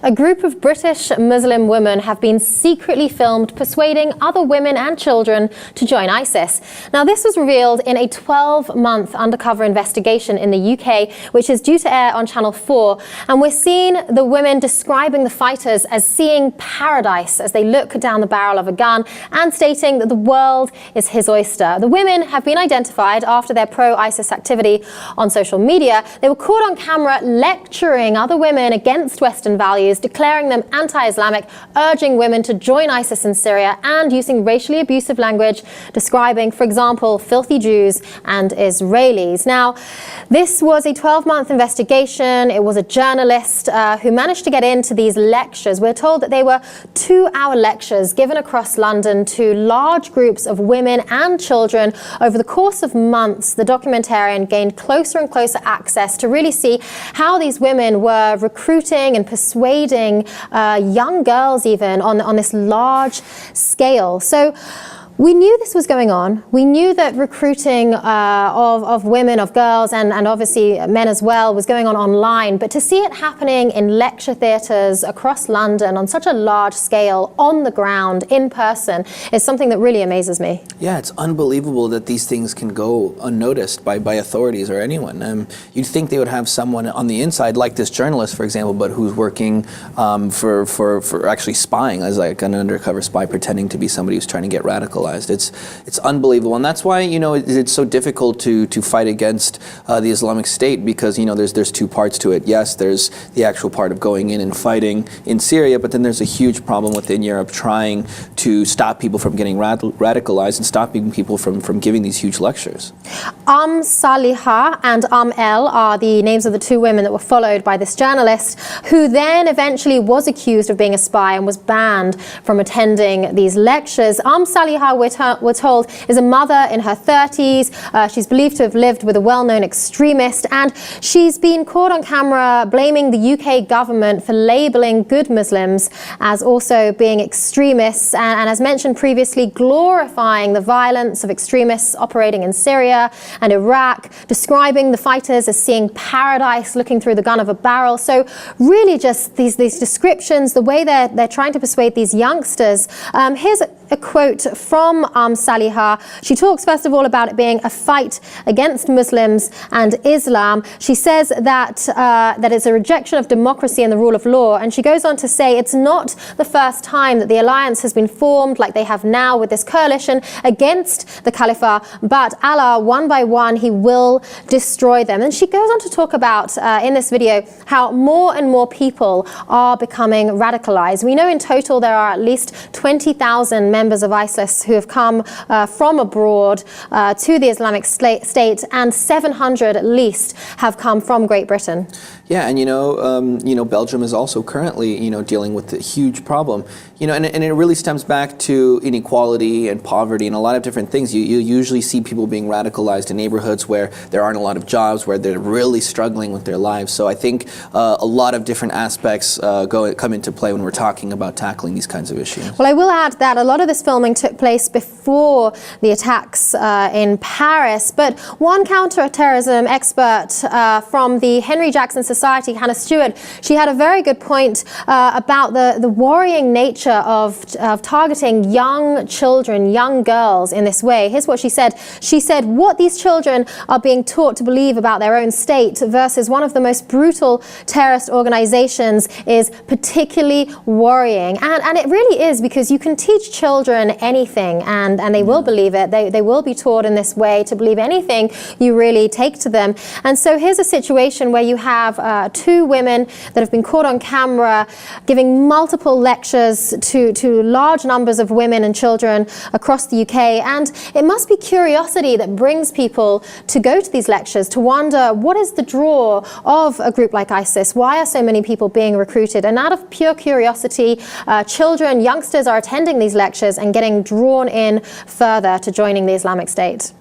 a group of British Muslim women have been secretly filmed persuading other women and children to join ISIS. Now, this was revealed in a 12-month undercover investigation in the UK, which is due to air on Channel 4. And we're seeing the women describing the fighters as seeing paradise as they look down the barrel of a gun and stating that the world is his oyster. The women have been identified after their pro-ISIS activity on social media. They were caught on camera lecturing other women against Western values, declaring them anti-Islamic, urging women to join ISIS in Syria, and using racially abusive language, describing, for example, filthy Jews and Israelis. Now, this was a 12-month investigation. It was a journalist who managed to get into these lectures. We're told that they were 2-hour lectures given across London to large groups of women and children. Over the course of months, the documentarian gained closer and closer access to really see how these women were recruiting and persuading young girls even on this large scale. So we knew this was going on. We knew that recruiting of women, of girls, and obviously men as well was going on online. But to see it happening in lecture theatres across London on such a large scale, on the ground, in person, is something that really amazes me. Yeah, it's unbelievable that these things can go unnoticed by authorities or anyone. You'd think they would have someone on the inside, like this journalist, for example, but who's working for actually spying as like an undercover spy, pretending to be somebody who's trying to get radicalized. It's unbelievable, and that's why it's so difficult to fight against the Islamic State, because there's two parts to it. Yes, there's the actual part of going in and fighting in Syria, but then there's a huge problem within Europe trying to stop people from getting radicalized and stopping people from giving these huge lectures. Saliha and El are the names of the two women that were followed by this journalist, who then eventually was accused of being a spy and was banned from attending these lectures. Saliha, we're told, is a mother in her 30s. She's believed to have lived with a well-known extremist, and she's been caught on camera blaming the UK government for labelling good Muslims as also being extremists, and as mentioned previously, glorifying the violence of extremists operating in Syria and Iraq, describing the fighters as seeing paradise looking through the gun of a barrel. So really just these descriptions, the way they're trying to persuade these youngsters. Here's a quote from Saliha. She talks first of all about it being a fight against Muslims and Islam. She says that it's a rejection of democracy and the rule of law, and she goes on to say it's not the first time that the alliance has been formed like they have now with this coalition against the Caliphate, but Allah, one by one, he will destroy them. And she goes on to talk about in this video how more and more people are becoming radicalized. We know in total there are at least 20,000 members of ISIS who have come from abroad to the Islamic State, and 700 at least have come from Great Britain. Yeah, and Belgium is also currently dealing with a huge problem. And it really stems back to inequality and poverty and a lot of different things. You usually see people being radicalized in neighborhoods where there aren't a lot of jobs, where they're really struggling with their lives. So I think a lot of different aspects come into play when we're talking about tackling these kinds of issues. Well, I will add that a lot of this filming took place before the attacks in Paris, but one counter-terrorism expert from the Henry Jackson Society, Hannah Stewart, she had a very good point about the worrying nature of targeting young children, young girls in this way. Here's what she said. She said, what these children are being taught to believe about their own state versus one of the most brutal terrorist organizations is particularly worrying. And it really is, because you can teach children anything and they will believe it. They will be taught in this way to believe anything you really take to them. And so here's a situation where you have two women that have been caught on camera giving multiple lectures to large numbers of women and children across the UK. And it must be curiosity that brings people to go to these lectures, to wonder what is the draw of a group like ISIS? Why are so many people being recruited? And out of pure curiosity, children, youngsters are attending these lectures and getting drawn in further to joining the Islamic State.